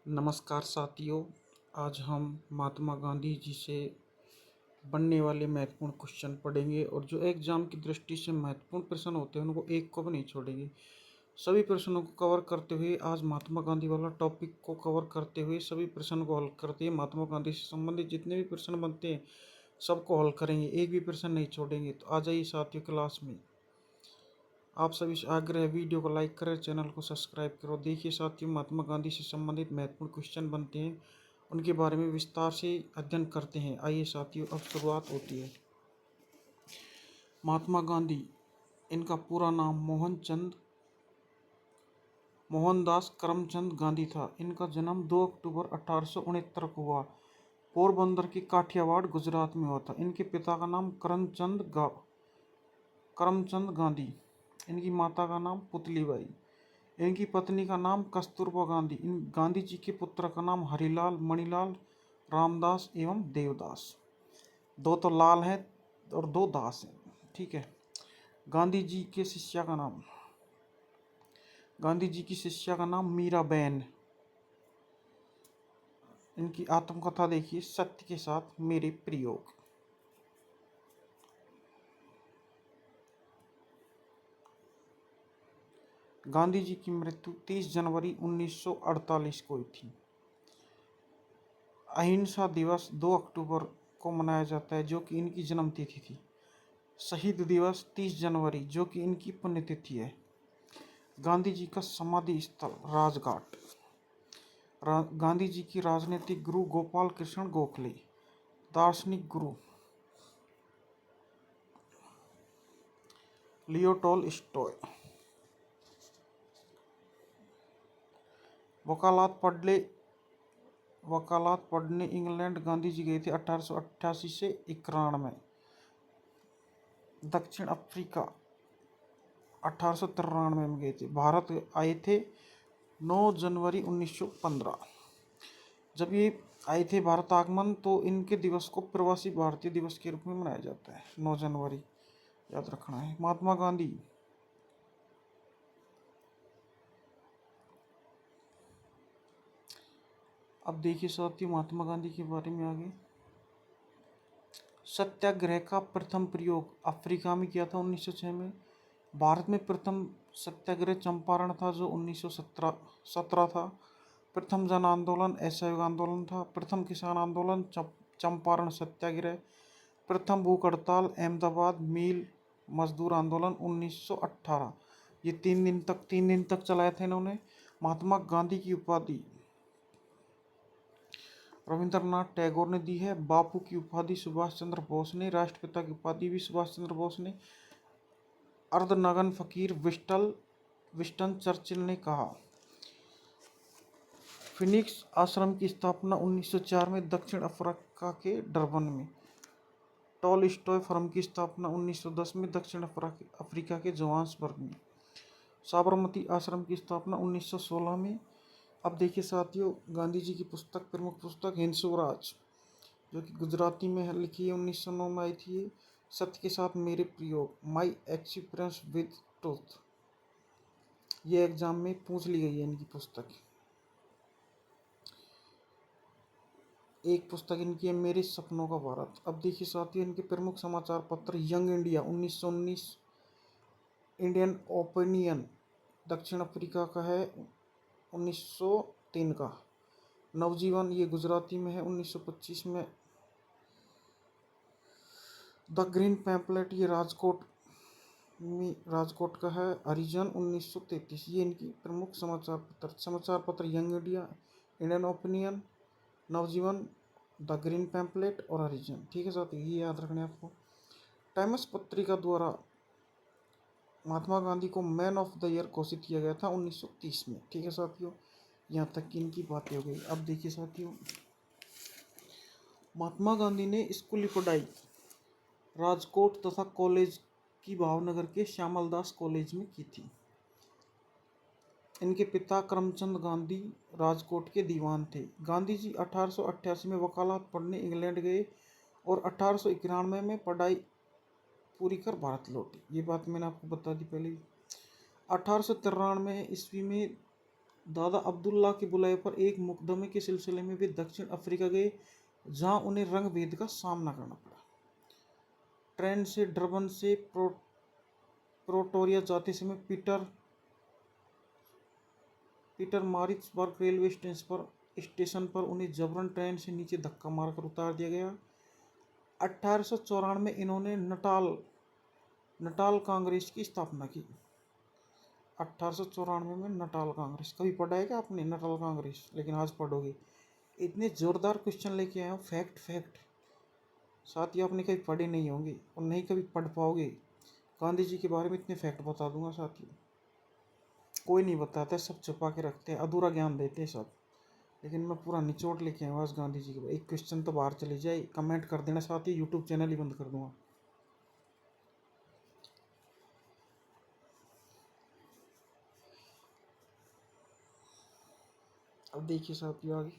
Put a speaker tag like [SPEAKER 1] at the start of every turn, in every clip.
[SPEAKER 1] नमस्कार साथियों। आज हम महात्मा गांधी जी से बनने वाले महत्वपूर्ण क्वेश्चन पढ़ेंगे और जो एग्जाम की दृष्टि से महत्वपूर्ण प्रश्न होते हैं उनको एक को भी नहीं छोड़ेंगे। सभी प्रश्नों को कवर करते हुए आज महात्मा गांधी वाला टॉपिक को कवर करते हुए सभी प्रश्न को हल करते हुए महात्मा गांधी से संबंधित जितने भी प्रश्न बनते हैं सबको हल करेंगे, एक भी प्रश्न नहीं छोड़ेंगे। तो आ जाइए साथियों क्लास में। आप सभी से आग्रह है वीडियो को लाइक करें, चैनल को सब्सक्राइब करो। देखिए साथियों, महात्मा गांधी से संबंधित महत्वपूर्ण क्वेश्चन बनते हैं, उनके बारे में विस्तार से अध्ययन करते हैं। आइए साथियों, अब शुरुआत होती है। महात्मा गांधी, इनका पूरा नाम मोहनदास करमचंद गांधी था। इनका जन्म 2 अक्टूबर 1869 को हुआ। पोरबंदर के काठियावाड़ गुजरात में हुआ था। इनके पिता का नाम करमचंद गांधी, इनकी माता का नाम पुतलीबाई, इनकी पत्नी का नाम कस्तूरबा गांधी। इन गांधी जी के पुत्र का नाम हरिलाल, मणिलाल, रामदास एवं देवदास। दो तो लाल हैं और दो दास हैं, ठीक है। गांधी जी की शिष्या का नाम मीराबेन। इनकी आत्मकथा देखिए, सत्य के साथ मेरे प्रयोग। गांधी जी की मृत्यु 30 जनवरी 1948 को हुई थी। अहिंसा दिवस 2 अक्टूबर को मनाया जाता है, जो कि इनकी जन्मतिथि थी। शहीद दिवस 30 जनवरी, जो कि इनकी पुण्यतिथि है। गांधी जी का समाधि स्थल राजघाट। गांधी जी की राजनीतिक गुरु गोपाल कृष्ण गोखले। दार्शनिक गुरु लियो टॉलस्टॉय। वकालत पढ़ने इंग्लैंड गांधी जी गए थे 1888 से 91। दक्षिण अफ्रीका 1893 में गए थे। भारत आए थे 9 जनवरी 1915। जब ये आए थे भारत आगमन, तो इनके दिवस को प्रवासी भारतीय दिवस के रूप में मनाया जाता है। 9 जनवरी याद रखना है। महात्मा गांधी, अब देखिए साथियों महात्मा गांधी के बारे में आगे। सत्याग्रह का प्रथम प्रयोग अफ्रीका में किया था 1906 में। भारत में प्रथम सत्याग्रह चंपारण था, जो 1917 था। प्रथम जन आंदोलन असहयोग आंदोलन था। प्रथम किसान आंदोलन चंपारण सत्याग्रह। प्रथम भूख हड़ताल अहमदाबाद मिल मजदूर आंदोलन 1918। ये 3 दिन तक चलाया था इन्होंने। महात्मा गांधी की उपाधि रविंद्रनाथ टैगोर ने दी है। बापू की उपाधि सुभाष चंद्र बोस ने। राष्ट्रपिता की उपाधि भी सुभाष चंद्र बोस ने। अर्धनग्न फकीर विस्टन चर्चिल ने कहा। फिनिक्स आश्रम की स्थापना 1904 में दक्षिण अफ्रीका के डरबन में। टॉलस्टॉय फर्म की स्थापना 1910 में दक्षिण अफ्रीका के जोहान्सबर्ग में। साबरमती आश्रम की स्थापना 1916 में। अब देखिए साथियों, गांधी जी की प्रमुख पुस्तक हिंद स्वराज, जो कि गुजराती में लिखी है, 1909 में आई थी। सत्य के साथ मेरे प्रयोग, माई एक्सपीरियंस विद ट्रूथ, ये एग्जाम में पूछ ली गई है इनकी पुस्तक। एक पुस्तक इनकी है मेरे सपनों का भारत। अब देखिए साथियों, इनके प्रमुख समाचार पत्र यंग इंडिया 1919, इंडियन ओपिनियन दक्षिण अफ्रीका का है 1903 का। नवजीवन ये गुजराती में है 1925 में। द ग्रीन पैम्पलेट ये राजकोट का है। हरिजन 1933, ये इनकी प्रमुख समाचार पत्र Young India, Indian Opinion, Navjivan, the Green Pamphlet और हरिजन। ठीक है साथियों, ये याद रखना है आपको। टाइम्स पत्रिका द्वारा महात्मा गांधी को मैन ऑफ द ईयर घोषित किया गया था 1930 में। ठीक है साथियों, यहाँ तक की इनकी बातें हो गई। अब देखिए साथियों, महात्मा गांधी ने स्कूली पढ़ाई राजकोट तथा कॉलेज की भावनगर के श्यामलदास कॉलेज में की थी। इनके पिता करमचंद गांधी राजकोट के दीवान थे। गांधी जी 1888 में वकालत पढ़ने इंग्लैंड गए और 1891 में पढ़ाई पूरी कर भारत लौटे। ये बात मैंने आपको बता दी पहले। 1893 ईस्वी में दादा अब्दुल्ला के बुलाए पर एक मुकदमे के सिलसिले में वे दक्षिण अफ्रीका गए, जहां उन्हें रंगभेद का सामना करना पड़ा। ट्रेन से डरबन से प्रोटोरिया जाते समय पीटर मारिट्सबर्ग रेलवे स्टेशन पर उन्हें जबरन ट्रेन से नीचे धक्का मारकर उतार दिया गया। 1894 में इन्होंने नटाल कांग्रेस की स्थापना की। 1894 में नटाल कांग्रेस, कभी पढ़ा है क्या आपने नटाल कांग्रेस? लेकिन आज पढ़ोगे। इतने जोरदार क्वेश्चन लेके आया हूँ, फैक्ट। साथ ही आपने कभी पढ़े नहीं होंगे और नहीं कभी पढ़ पाओगे। गांधी जी के बारे में इतने फैक्ट बता दूंगा साथियों, कोई नहीं बताता, सब छुपा के रखते हैं, अधूरा ज्ञान देते हैं सब। लेकिन मैं पूरा निचोड़ लेके आया आज गांधी जी के। एक क्वेश्चन तो बाहर चले जाए, कमेंट कर देना साथियों, यूट्यूब चैनल ही बंद कर दूंगा। अब देखिए साथियों आगे।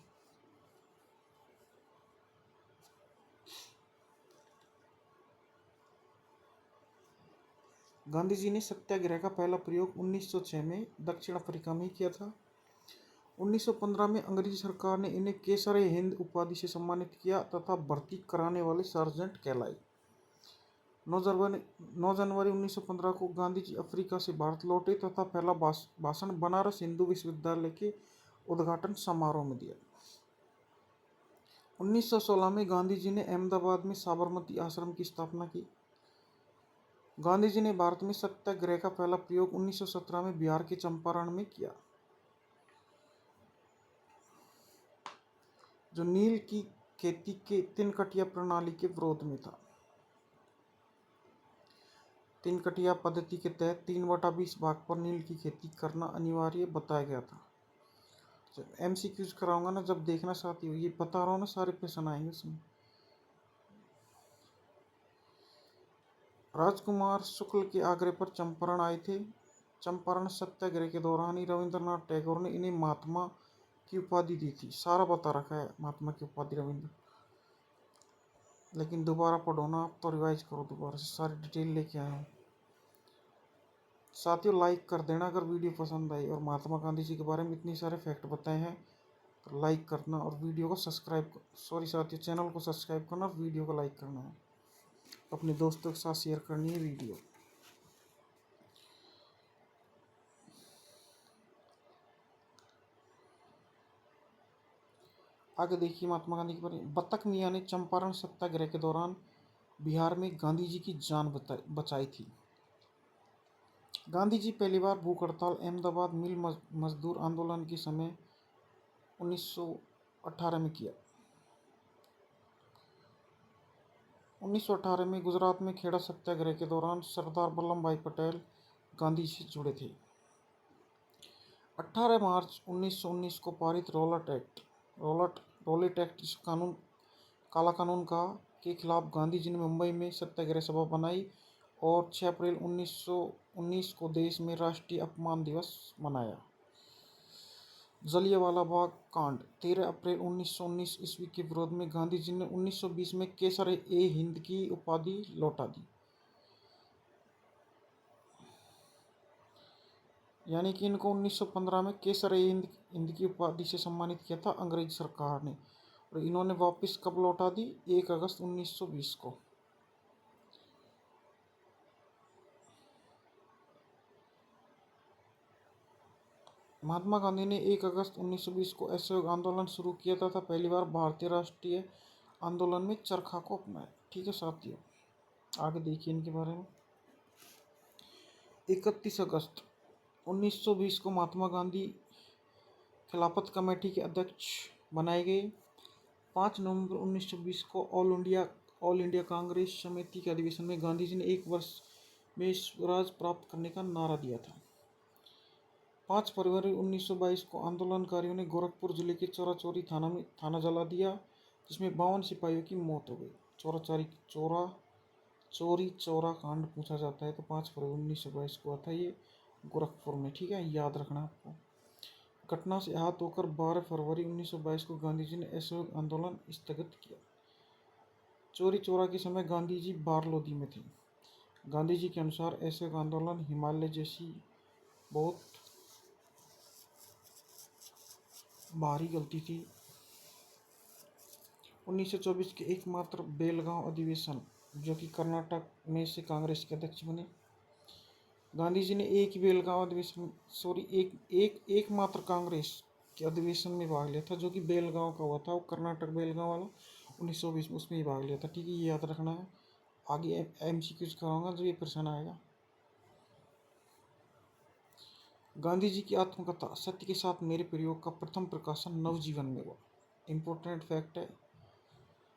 [SPEAKER 1] गांधी जी ने सत्याग्रह का पहला प्रयोग 1906 में दक्षिण अफ्रीका में किया था। 1915 में अंग्रेजी सरकार ने इन्हें केसर-ए-हिंद उपाधि से सम्मानित किया तथा भर्ती कराने वाले सार्जेंट कहलाए। 9 जनवरी 1915 को गांधी जी अफ्रीका से भारत लौटे तथा पहला भाषण बनारस हिंदू विश्वविद्यालय के उद्घाटन समारोह में दिया। 1916 में गांधी जी ने अहमदाबाद में साबरमती आश्रम की स्थापना की। गांधी जी ने भारत में सत्याग्रह का पहला प्रयोग 1917 में बिहार के चंपारण में किया, जो नील की खेती के तिनकटिया प्रणाली के विरोध में था। तिनकटिया पद्धति के तहत 3/20 भाग पर नील की खेती करना अनिवार्य बताया गया था। MCQs कराऊंगा ना जब, देखना साथियों, ये बता रहा हूँ ना, सारे प्रश्न आएंगे इसमें। राजकुमार शुक्ल के आग्रह पर चंपारण आए थे। चंपारण सत्याग्रह के दौरान ही रविंद्रनाथ टैगोर ने इन्हें महात्मा की उपाधि दी थी। सारा बता रखा है महात्मा की उपाधि रविंद्र, लेकिन दोबारा पढ़ो ना आप तो, रिवाइज करो दोबारा से, सारी डिटेल लेके आया हूँ साथियों। लाइक कर देना अगर वीडियो पसंद आई, और महात्मा गांधी जी के बारे में इतने सारे फैक्ट बताए हैं तो लाइक करना, और वीडियो को साथियों चैनल को सब्सक्राइब करना और वीडियो को लाइक करना है, अपने दोस्तों के साथ शेयर करनी है वीडियो। आगे देखिए महात्मा गांधी के बारे में। बतख मियाँ ने चंपारण सत्याग्रह के दौरान बिहार में गांधी जी की जान बचाई थी। गांधी जी पहली बार भूख हड़ताल अहमदाबाद मिल मजदूर आंदोलन के समय 1918 में किया। 1918 में गुजरात में खेड़ा सत्याग्रह के दौरान सरदार वल्लभ भाई पटेल गांधी से जुड़े थे। 18 मार्च 1919 को पारित रॉलेट एक्ट, इस कानून काला कानून के खिलाफ गांधी जी ने मुंबई में सत्याग्रह सभा बनाई और 6 अप्रैल 1919 को देश में राष्ट्रीय अपमान दिवस मनाया। जलियांवाला बाग कांड 13 अप्रैल 1919 ईस्वी के विरोध में गांधी जी ने 1920 में केसर-ए-हिंद की उपाधि लौटा दी, यानी कि इनको 1915 में केसर-ए-हिंद की उपाधि से सम्मानित किया था अंग्रेज सरकार ने, और इन्होंने वापस कब लौटा दी? 1 अगस्त 1920 को। महात्मा गांधी ने 1 अगस्त 1920 को असहयोग आंदोलन शुरू किया तथा पहली बार भारतीय राष्ट्रीय आंदोलन में चरखा को अपनाया। ठीक है साथियों, आगे देखिए इनके बारे में। 31 अगस्त 1920 को महात्मा गांधी खिलाफत कमेटी के अध्यक्ष बनाए गए। 5 नवंबर 1920 को ऑल इंडिया कांग्रेस समिति के अधिवेशन में गांधी जी ने 1 वर्ष में स्वराज प्राप्त करने का नारा दिया था। 5 फरवरी 1922 को आंदोलनकारियों ने गोरखपुर जिले के चौरा चौरी थाना जला दिया, जिसमें 52 सिपाहियों की मौत हो गई। चौरी चौरा कांड पूछा जाता है तो 5 फरवरी 1922 को आता है ये गोरखपुर में। ठीक है, याद रखना आपको। घटना से आहत होकर 12 फरवरी 1922 को गांधी जी ने असहयोग आंदोलन स्थगित किया। चौरी चौरा के समय गांधी जी बारलोदी में थे। गांधी जी के अनुसार असहयोग आंदोलन हिमालय जैसी बहुत भारी गलती थी। 1924 के एकमात्र बेलगांव अधिवेशन जो कि कर्नाटक में से कांग्रेस के अध्यक्ष बने। गांधी जी ने एक ही बेलगांव अधिवेशन एकमात्र कांग्रेस के अधिवेशन में भाग लिया था जो कि बेलगांव का हुआ था, वो कर्नाटक बेलगांव वाला 1920 में, उसमें ही भाग लिया था। ठीक है, ये याद रखना है। आगे MCQs कराऊंगा जो ये प्रश्न आएगा। गांधी जी की आत्मकथा सत्य के साथ मेरे प्रयोग का प्रथम प्रकाशन नवजीवन में हुआ। इंपॉर्टेंट फैक्ट है,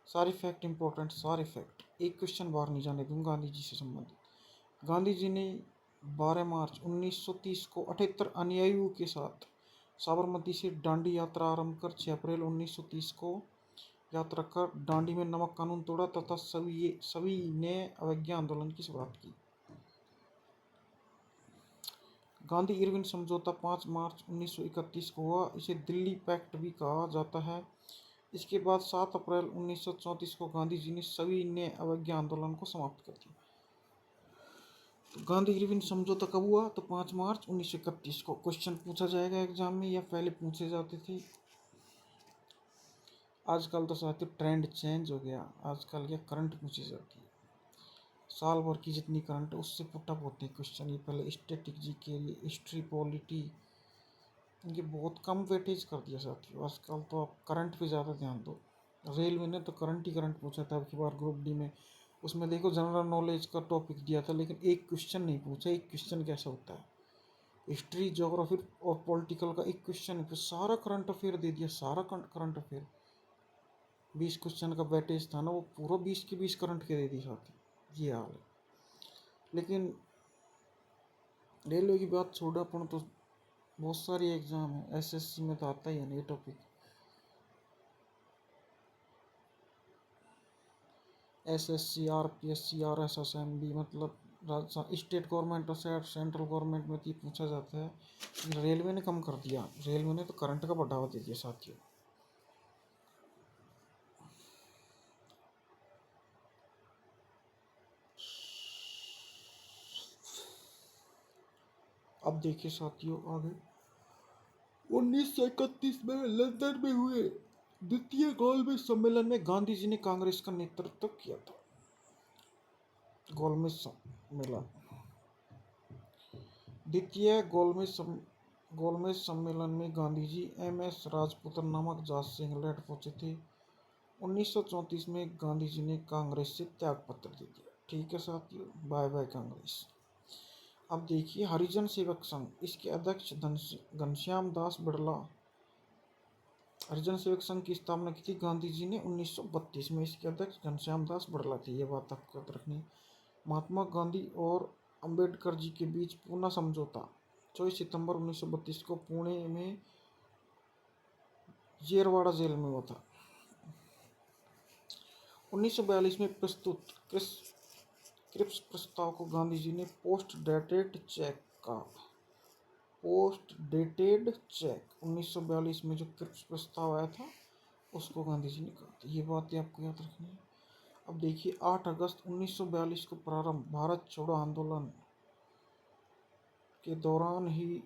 [SPEAKER 1] सारे फैक्ट इंपॉर्टेंट, सारे फैक्ट, एक क्वेश्चन बाहर नहीं जाने दूंगा गांधी जी से संबंधित। गांधी जी ने 12 मार्च 1930 को 78 अनुयायियों के साथ साबरमती से दांडी यात्रा आरंभ कर 6 अप्रैल 1930 को यात्रा कर दांडी में नमक कानून तोड़ा तथा सभी ने अवज्ञा आंदोलन की शुरुआत की। गांधी इरविन समझौता 5 मार्च 1931 को हुआ, इसे दिल्ली पैक्ट भी कहा जाता है। इसके बाद 7 अप्रैल 1934 को गांधी जी ने सभी ने अवज्ञा आंदोलन को समाप्त कर दिया। तो गांधी इरविन समझौता कब हुआ? तो 5 मार्च 1931 को। क्वेश्चन पूछा जाएगा एग्जाम में या पहले पूछे जाते थे? आजकल तो साथियों ट्रेंड चेंज हो गया, आजकल क्या करंट पूछी जाती है। साल भर की जितनी करंट है उससे पुटअप होते हैं क्वेश्चन। ये पहले स्टैटिक जी के लिए, हिस्ट्री, पॉलिटी, ये बहुत कम वेटेज कर दिया साथियों। आजकल तो आप करंट पे ज़्यादा ध्यान दो। रेलवे ने तो करंट ही करंट पूछा था अब की बार ग्रुप डी में। उसमें देखो जनरल नॉलेज का टॉपिक दिया था लेकिन एक क्वेश्चन नहीं पूछा। एक क्वेश्चन कैसा होता है? हिस्ट्री, ज्योग्राफी और पॉलिटिकल का एक क्वेश्चन है, फिर सारा करंट अफेयर दे दिया, सारा करंट अफेयर। 20 क्वेश्चन का वेटेज था ना, वो पूरा 20 के 20 करंट के दे दिया साथी। ये हाल है। लेकिन रेलवे की बात छोड़ा, अपन तो बहुत सारी एग्जाम है, SSC में तो आता ही है ना ये टॉपिक। SSC, RPSC, RSSMB, मतलब राजस्थान स्टेट गवर्नमेंट और सेंट्रल गवर्नमेंट में तो ये पूछा जाता है। रेलवे ने कम कर दिया, रेलवे ने तो करंट का बढ़ावा दे दिया साथियों। अब देखिए साथियों आगे, 1931 में लंदन में हुए द्वितीय गोलमेज सम्मेलन में गांधी जी ने कांग्रेस का नेतृत्व किया था। गोलमेज सम्मेलन, द्वितीय गोलमेज सम्मेलन में गांधी जी MS राजपुतन नामक जहाज से इंग्लैंड पहुंचे थे। 1934 में गांधी जी ने कांग्रेस से त्याग पत्र दे दिया। ठीक है साथियों, बाय बाय कांग्रेस। अब देखिए हरिजन सेवक संघ, इसके अध्यक्ष घनश्याम दास बिड़ला। हरिजन सेवक संघ की स्थापना की थी गांधी जी ने 1932 में। इसके अध्यक्ष घनश्याम दास बिड़ला थे, ये बात आपको याद रखनी है। महात्मा गांधी और अंबेडकर जी के बीच पूना समझौता 24 सितंबर 1932 को पुणे में जेरवाड़ा जेल में हुआ था। 1942 में प्रस्तुत क्रिप्स प्रस्ताव को गांधी जी ने पोस्ट डेटेड चेक 1942 में जो क्रिप्स प्रस्ताव आया था उसको गांधी जी ने कहा था। ये बातें आपको याद रखनी है। अब देखिए 8 अगस्त 1942 को प्रारंभ भारत छोड़ो आंदोलन के दौरान ही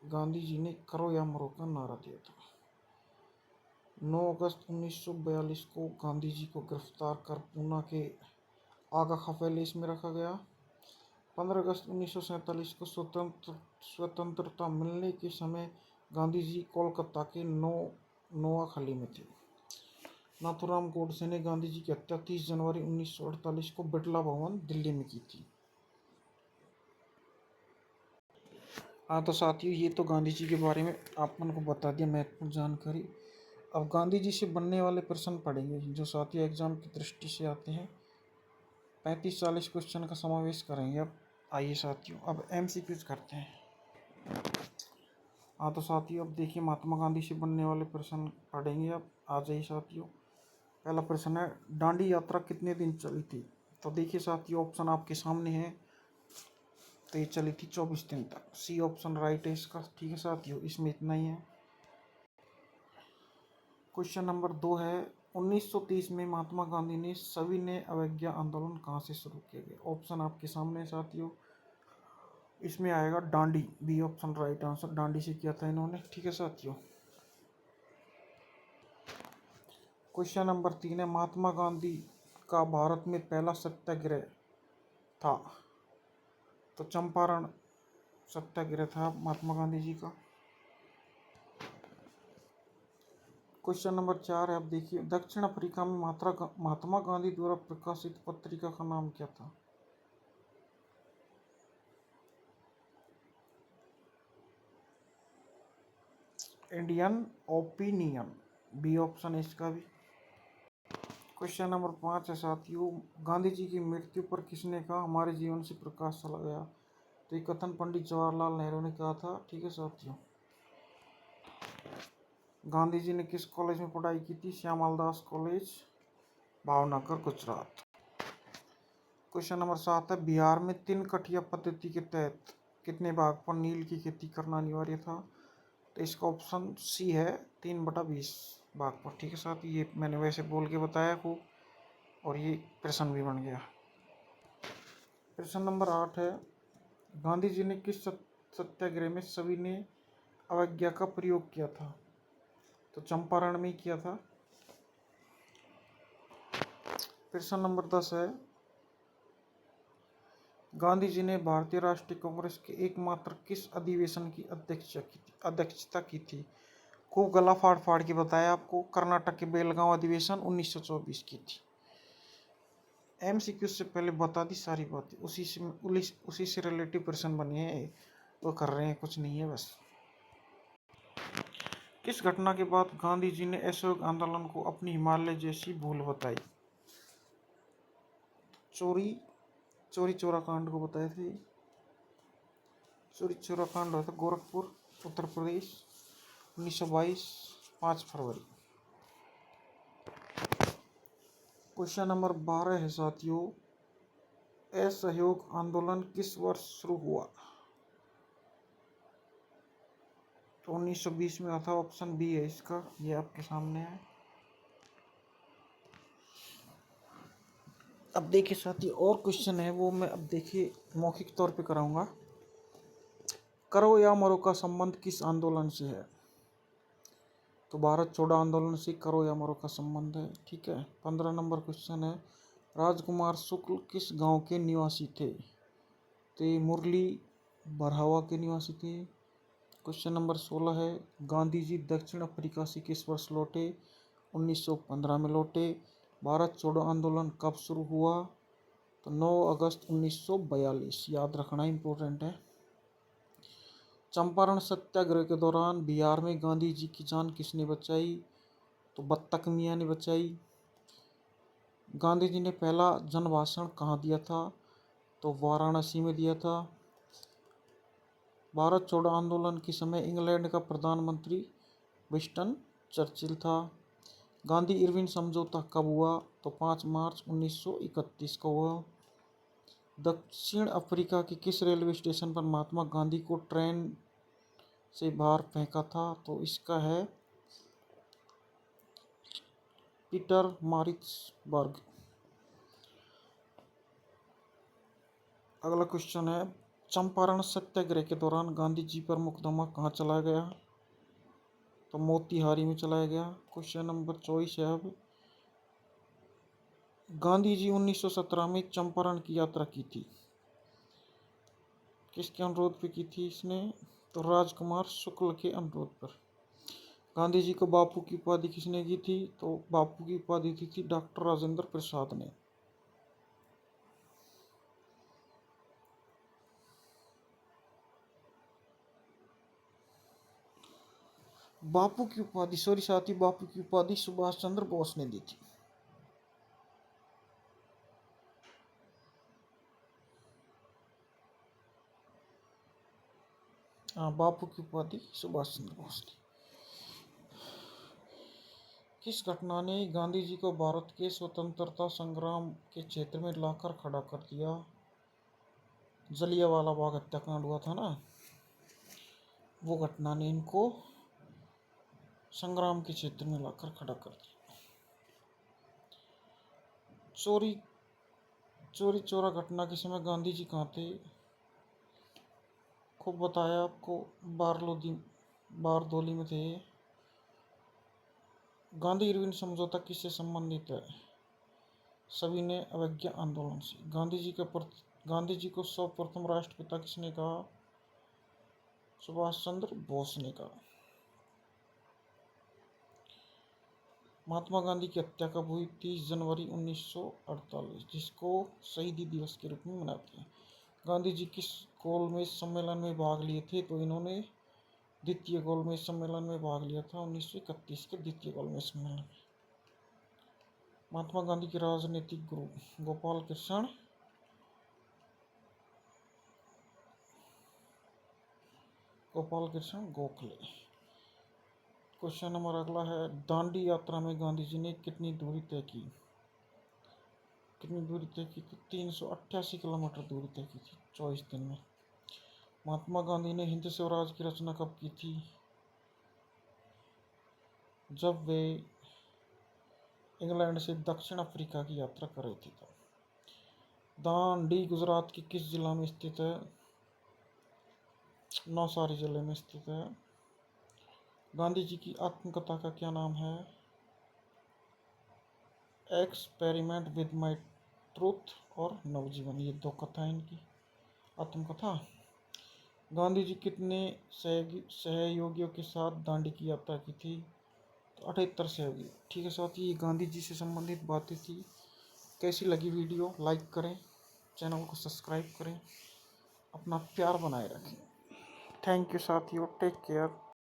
[SPEAKER 1] गांधी जी ने करो या मरो का नारा दिया था। 9 अगस्त 1942 को गांधी जी को गिरफ्तार कर पूना के आगा खा पैलेस में रखा गया। 15 अगस्त 1947 को स्वतंत्रता मिलने के समय गांधी जी कोलकाता के नोआखली में थे। नाथूराम गोडसे ने गांधी जी की हत्या 30 जनवरी 1948 को बिड़ला भवन दिल्ली में की थी। हाँ तो साथियों, ये तो गांधी जी के बारे में आपन को बता दिया महत्वपूर्ण जानकारी। अब गांधी जी से बनने वाले प्रश्न पढ़ेंगे जो साथियों एग्जाम की दृष्टि से आते हैं। 35-40 क्वेश्चन का समावेश करेंगे। अब आइए साथियों, अब MCQs करते हैं। हाँ तो साथियों, अब देखिए महात्मा गांधी से बनने वाले प्रश्न पढ़ेंगे। अब आ जाइए साथियों। पहला प्रश्न है, दांडी यात्रा कितने दिन चली थी? तो देखिए साथियों, ऑप्शन आपके सामने है। तो ये चली थी 24 दिन तक। सी ऑप्शन राइट है इसका। ठीक है साथियों, इसमें इतना ही है। क्वेश्चन नंबर 2 है, 1930 में महात्मा गांधी ने सभी ने अवज्ञा आंदोलन कहाँ से शुरू किया गया? ऑप्शन आपके सामने है साथियों। इसमें आएगा Dandi, B option right answer. Dandi से किया था इन्होंने। ठीक है साथियों। क्वेश्चन नंबर 3 है, महात्मा गांधी का भारत में पहला सत्याग्रह था। तो चंपारण सत्याग्रह था महात्मा गांधी जी का। क्वेश्चन नंबर 4 है, अब देखिए, दक्षिण अफ्रीका में महात्मा गांधी द्वारा प्रकाशित पत्रिका का नाम क्या था? इंडियन ओपिनियन, बी ऑप्शन है इसका भी। क्वेश्चन नंबर 5 है साथियों, गांधी जी की मृत्यु पर किसने कहा हमारे जीवन से प्रकाश चला गया? तो ये कथन पंडित जवाहरलाल नेहरू ने कहा था। ठीक है साथियों। गांधी जी ने किस कॉलेज में पढ़ाई की थी? Shyamal Das college, Bhavnagar, Gujarat. Question number 7 है, बिहार में 3 कठिया पद्धति के तहत कितने भाग पर नील की खेती करना अनिवार्य था? तो इसका ऑप्शन सी है 3/20 भाग पर। ठीक है साथ, ये मैंने वैसे बोल के बताया को, और ये प्रश्न भी बन गया। प्रश्न नंबर 8 है, गांधी जी ने किस सत्याग्रह में सविनय अवज्ञा का प्रयोग किया था? तो चंपारण में किया था। प्रश्न नंबर 10 है, गांधी जी ने भारतीय राष्ट्रीय कांग्रेस के एकमात्र किस अधिवेशन की अध्यक्षता की थी? खूब गला फाड़ फाड़ के बताया आपको, कर्नाटक के बेलगांव अधिवेशन 1924 की थी। एमसीक्यू से पहले बता दी सारी बातें, उसी से रिलेटिव प्रश्न बने हैं, वो कर रहे हैं, कुछ नहीं है बस। किस घटना के बाद गांधी जी ने असहयोग आंदोलन को अपनी हिमालय जैसी भूल बताई? चोरी चोरा कांड को बताए थे। चोरी चोरा कांड हुआ था गोरखपुर, उत्तर प्रदेश, 1922, 5 फरवरी। क्वेश्चन नंबर 12 है साथियों, असहयोग आंदोलन किस वर्ष शुरू हुआ? तो 1920 में आता, ऑप्शन बी है इसका, ये आपके सामने है। अब देखिए साथियों, और क्वेश्चन है वो मैं अब देखिए मौखिक तौर पे कराऊंगा। करो या मरो का संबंध किस आंदोलन से है? तो भारत छोड़ो आंदोलन से करो या मरो का संबंध है। ठीक है। 15 नंबर क्वेश्चन है, राजकुमार शुक्ल किस गांव के निवासी थे? तो ये मुरली बरहावा के निवासी थे। क्वेश्चन नंबर 16 है, गांधी जी दक्षिण अफ्रीका से किस वर्ष लौटे? 1915 में लौटे। भारत छोड़ो आंदोलन कब शुरू हुआ? तो 9 अगस्त 1942, याद रखना इम्पोर्टेंट है। चंपारण सत्याग्रह के दौरान बिहार में गांधी जी की जान किसने बचाई? तो बत्तख मियाँ ने बचाई। गांधी जी ने पहला जन भाषण कहाँ दिया था? तो वाराणसी में दिया था। भारत छोड़ो आंदोलन के समय इंग्लैंड का प्रधानमंत्री विंस्टन चर्चिल था। गांधी इरविन समझौता कब हुआ? तो 5 मार्च 1931 को हुआ। दक्षिण अफ्रीका के किस रेलवे स्टेशन पर महात्मा गांधी को ट्रेन से बाहर फेंका था? तो इसका है पीटरमारित्सबर्ग। अगला क्वेश्चन है, चंपारण सत्याग्रह के दौरान गांधी जी पर मुकदमा कहाँ चलाया गया? तो मोतिहारी में चलाया गया। क्वेश्चन नंबर 24 है, अब गांधी जी 1917 में चंपारण की यात्रा की थी, किसके अनुरोध पे की थी इसने? तो राजकुमार शुक्ल के अनुरोध पर। गांधी जी को बापू की उपाधि किसने दी थी? तो बापू की उपाधि दी थी डॉक्टर राजेंद्र प्रसाद ने। बापू की उपाधि, सॉरी साथी, बापू की उपाधि सुभाष चंद्र बोस ने दी थी। हाँ, बापू की उपाधि सुभाष चंद्र बोस ने। किस घटना ने गांधी जी को भारत के स्वतंत्रता संग्राम के क्षेत्र में लाकर खड़ा कर दिया? जलियांवाला बाग हत्याकांड हुआ था ना, वो घटना ने इनको संग्राम के क्षेत्र में लाकर खड़ा कर दिया। चोरी चोरा घटना के समय गांधी जी कहाँ थे? खूब बताया आपको, बारदोली में थे। गांधी इरविन समझौता किससे संबंधित है? सविनय अवज्ञा आंदोलन से। गांधी जी को सर्वप्रथम राष्ट्रपिता किसने कहा? सुभाष चंद्र बोस ने कहा। महात्मा गांधी की हत्या कब हुई? 30 जनवरी 1948, जिसको शहीदी दिवस के रूप में मनाते हैं। गांधी जी किस गोलमेज सम्मेलन में भाग लिए थे? तो इन्होंने द्वितीय गोलमेज सम्मेलन में भाग लिया था, 1931 के द्वितीय गोलमेज सम्मेलन में। महात्मा गांधी के राजनीतिक गुरु? गोपाल कृष्ण गोखले। क्वेश्चन नंबर अगला है, दांडी यात्रा में गांधी जी ने कितनी दूरी तय की? 388 किलोमीटर दूरी तय की थी 24 दिन में। महात्मा गांधी ने हिंद स्वराज की रचना कब की थी? जब वे इंग्लैंड से दक्षिण अफ्रीका की यात्रा कर रहे थे। दांडी गुजरात के किस जिला में स्थित है? नवसारी जिले में स्थित है। गांधी जी की आत्मकथा का क्या नाम है? एक्सपेरिमेंट विद माई ट्रूथ और नवजीवन, ये 2 कथा है इनकी आत्मकथा। गांधी जी कितने सहयोगियों के साथ दांडी की यात्रा की थी? तो 78 सहयोगी। ठीक है साथी, ये गांधी जी से संबंधित बातें थी। कैसी लगी वीडियो? लाइक करें, चैनल को सब्सक्राइब करें, अपना प्यार बनाए रखें। थैंक यू साथियों, टेक केयर।